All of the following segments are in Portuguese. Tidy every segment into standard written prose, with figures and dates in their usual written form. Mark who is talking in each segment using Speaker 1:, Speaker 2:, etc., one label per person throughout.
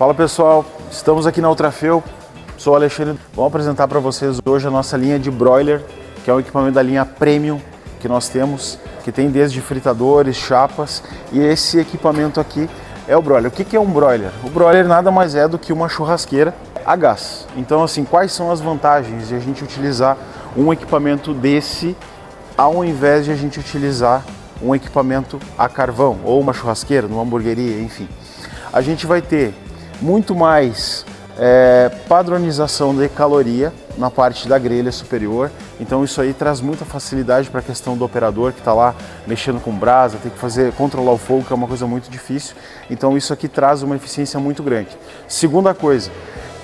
Speaker 1: Fala pessoal, estamos aqui na Ultrafeu, sou o Alexandre. Vamos apresentar para vocês hoje a nossa linha de broiler, que é um equipamento da linha Premium que nós temos, que tem desde fritadores, chapas, e esse equipamento aqui é o broiler. O que é um broiler? O broiler nada mais é do que uma churrasqueira a gás. Então assim, quais são as vantagens de a gente utilizar um equipamento desse ao invés de a gente utilizar um equipamento a carvão ou uma churrasqueira, numa hamburgueria, enfim. A gente vai ter muito mais padronização de caloria na parte da grelha superior, então isso aí traz muita facilidade para a questão do operador que está lá mexendo com brasa, tem que controlar o fogo, que é uma coisa muito difícil, então isso aqui traz uma eficiência muito grande. Segunda coisa,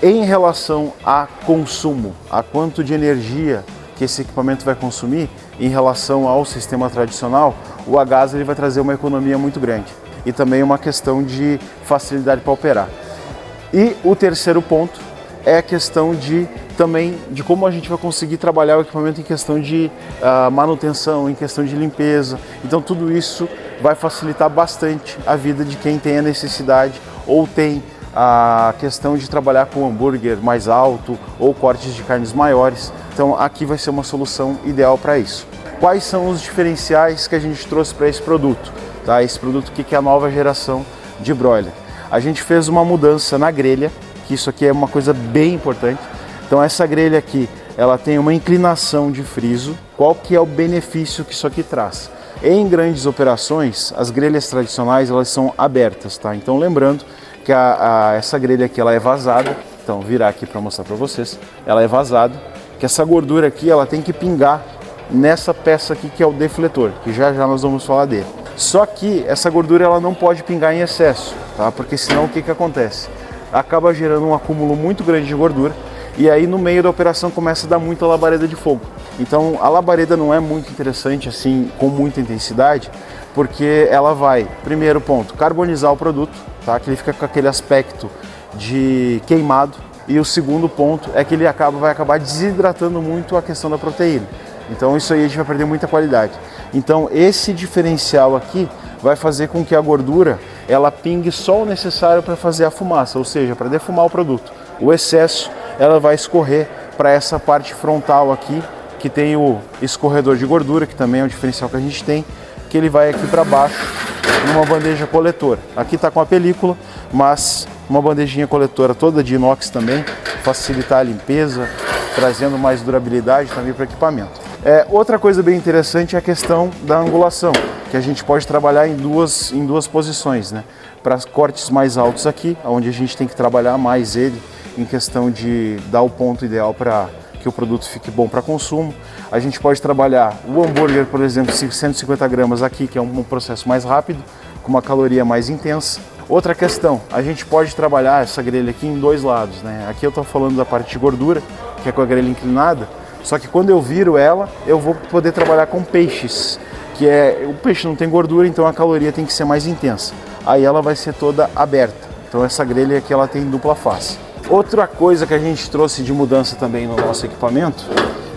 Speaker 1: em relação a consumo, a quanto de energia que esse equipamento vai consumir em relação ao sistema tradicional, o a gás ele vai trazer uma economia muito grande e também uma questão de facilidade para operar. E o terceiro ponto é a questão de como a gente vai conseguir trabalhar o equipamento em questão de manutenção, em questão de limpeza. Então tudo isso vai facilitar bastante a vida de quem tem a necessidade ou tem a questão de trabalhar com hambúrguer mais alto ou cortes de carnes maiores. Então aqui vai ser uma solução ideal para isso. Quais são os diferenciais que a gente trouxe para esse produto? Tá? Esse produto aqui que é a nova geração de broiler. A gente fez uma mudança na grelha, que isso aqui é uma coisa bem importante. Então essa grelha aqui, ela tem uma inclinação de friso. Qual que é o benefício que isso aqui traz? Em grandes operações, as grelhas tradicionais elas são abertas, tá? Então lembrando que essa grelha aqui ela é vazada. Então virar aqui para mostrar para vocês. Ela é vazada, que essa gordura aqui ela tem que pingar nessa peça aqui que é o defletor, que já nós vamos falar dele. Só que essa gordura ela não pode pingar em excesso, tá? Porque senão o que acontece? Acaba gerando um acúmulo muito grande de gordura e aí no meio da operação começa a dar muita labareda de fogo. Então a labareda não é muito interessante assim, com muita intensidade, porque ela vai, primeiro ponto, carbonizar o produto, tá? Que ele fica com aquele aspecto de queimado. E o segundo ponto é que ele vai acabar desidratando muito a questão da proteína. Então isso aí a gente vai perder muita qualidade. Então esse diferencial aqui vai fazer com que a gordura ela pingue só o necessário para fazer a fumaça, ou seja, para defumar o produto. O excesso ela vai escorrer para essa parte frontal aqui, que tem o escorredor de gordura, que também é um diferencial que a gente tem, que ele vai aqui para baixo numa bandeja coletora. Aqui está com a película, mas uma bandejinha coletora toda de inox também, facilitar a limpeza, trazendo mais durabilidade também para o equipamento. Outra coisa bem interessante é a questão da angulação, que a gente pode trabalhar em duas posições, né? Para cortes mais altos aqui, onde a gente tem que trabalhar mais ele em questão de dar o ponto ideal para que o produto fique bom para consumo. A gente pode trabalhar o hambúrguer, por exemplo, 150 gramas aqui, que é um processo mais rápido, com uma caloria mais intensa. Outra questão, a gente pode trabalhar essa grelha aqui em dois lados, né? Aqui eu estou falando da parte de gordura, que é com a grelha inclinada, só que quando eu viro ela, eu vou poder trabalhar com peixes, o peixe não tem gordura, então a caloria tem que ser mais intensa. Aí ela vai ser toda aberta, então essa grelha aqui ela tem dupla face. Outra coisa que a gente trouxe de mudança também no nosso equipamento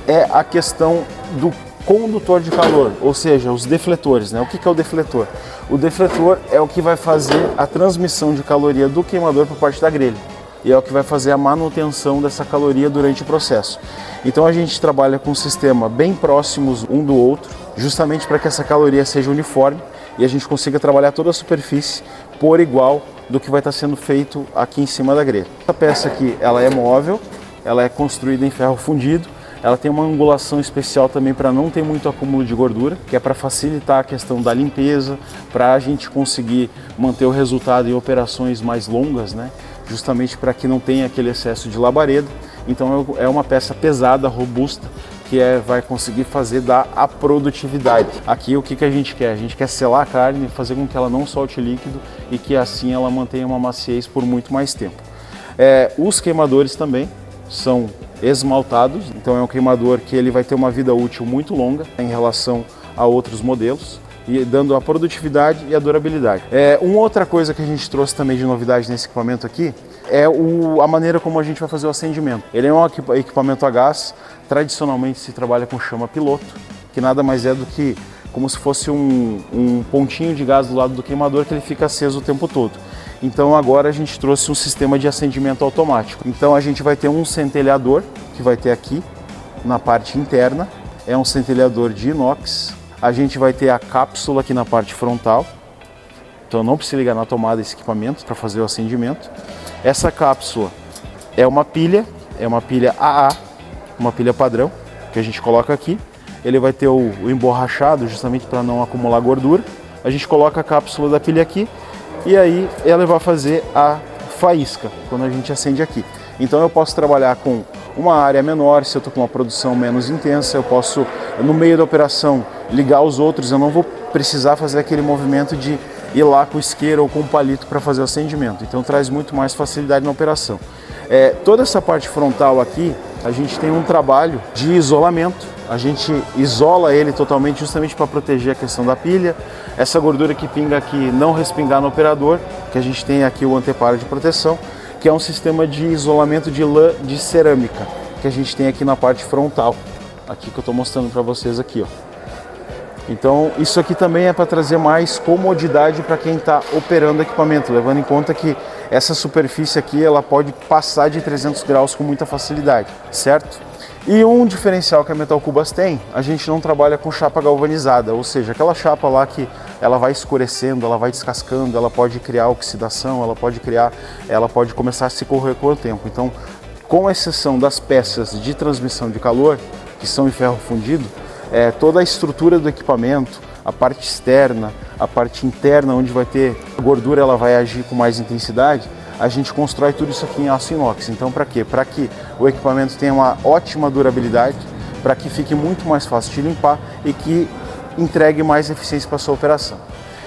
Speaker 1: é a questão do condutor de calor, ou seja, os defletores, né? O que é o defletor? O defletor é o que vai fazer a transmissão de caloria do queimador para parte da grelha e é o que vai fazer a manutenção dessa caloria durante o processo. Então a gente trabalha com um sistema bem próximos um do outro, justamente para que essa caloria seja uniforme e a gente consiga trabalhar toda a superfície por igual do que vai estar sendo feito aqui em cima da grelha. Essa peça aqui, ela é móvel, ela é construída em ferro fundido, ela tem uma angulação especial também para não ter muito acúmulo de gordura, que é para facilitar a questão da limpeza, para a gente conseguir manter o resultado em operações mais longas, né? Justamente para que não tenha aquele excesso de labareda. Então é uma peça pesada, robusta, que vai conseguir dar a produtividade. Aqui o que a gente quer? A gente quer selar a carne, fazer com que ela não solte líquido e que assim ela mantenha uma maciez por muito mais tempo. Os queimadores também são esmaltados, então é um queimador que ele vai ter uma vida útil muito longa em relação a outros modelos, e dando a produtividade e a durabilidade. Uma outra coisa que a gente trouxe também de novidade nesse equipamento aqui é a maneira como a gente vai fazer o acendimento. Ele é um equipamento a gás, tradicionalmente se trabalha com chama piloto, que nada mais é do que como se fosse um pontinho de gás do lado do queimador que ele fica aceso o tempo todo. Então agora a gente trouxe um sistema de acendimento automático. Então a gente vai ter um centelhador que vai ter aqui na parte interna, é um centelhador de inox. A gente vai ter a cápsula aqui na parte frontal, então não precisa ligar na tomada esse equipamento para fazer o acendimento. Essa cápsula é uma pilha AA, uma pilha padrão, que a gente coloca aqui. Ele vai ter o emborrachado justamente para não acumular gordura. A gente coloca a cápsula da pilha aqui e aí ela vai fazer a faísca quando a gente acende aqui. Então eu posso trabalhar com uma área menor, se eu estou com uma produção menos intensa, eu posso, no meio da operação, ligar os outros, eu não vou precisar fazer aquele movimento de ir lá com isqueiro ou com palito para fazer o acendimento. Então traz muito mais facilidade na operação. Toda essa parte frontal aqui, a gente tem um trabalho de isolamento. A gente isola ele totalmente justamente para proteger a questão da pilha. Essa gordura que pinga aqui não respingar no operador, que a gente tem aqui o anteparo de proteção, que é um sistema de isolamento de lã de cerâmica, que a gente tem aqui na parte frontal, aqui que eu estou mostrando para vocês aqui, ó. Então isso aqui também é para trazer mais comodidade para quem está operando o equipamento, levando em conta que essa superfície aqui ela pode passar de 300 graus com muita facilidade, certo? E um diferencial que a Metal Cubas tem, a gente não trabalha com chapa galvanizada, ou seja, aquela chapa lá que ela vai escurecendo, ela vai descascando, ela pode criar oxidação, ela pode começar a se corroer com o tempo. Então, com exceção das peças de transmissão de calor, que são em ferro fundido, toda a estrutura do equipamento, a parte externa, a parte interna, onde vai ter gordura, ela vai agir com mais intensidade, a gente constrói tudo isso aqui em aço inox. Então, para quê? Para que o equipamento tenha uma ótima durabilidade, para que fique muito mais fácil de limpar e que entregue mais eficiência para a sua operação.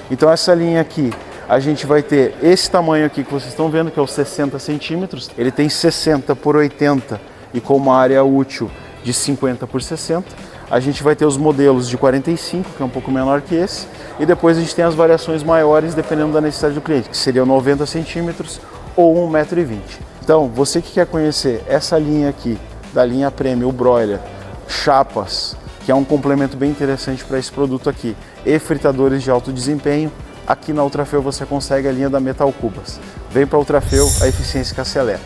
Speaker 1: Então, essa linha aqui, a gente vai ter esse tamanho aqui que vocês estão vendo, que é os 60 centímetros. Ele tem 60 por 80 e com uma área útil de 50 por 60. A gente vai ter os modelos de 45, que é um pouco menor que esse, e depois a gente tem as variações maiores dependendo da necessidade do cliente, que seriam 90 centímetros ou 1,20 m. Então, você que quer conhecer essa linha aqui, da linha Premium, o Broiler, chapas, que é um complemento bem interessante para esse produto aqui, e fritadores de alto desempenho, aqui na Ultrafeu você consegue a linha da Metal Cubas. Vem para a Ultrafeu, a eficiência que acelera.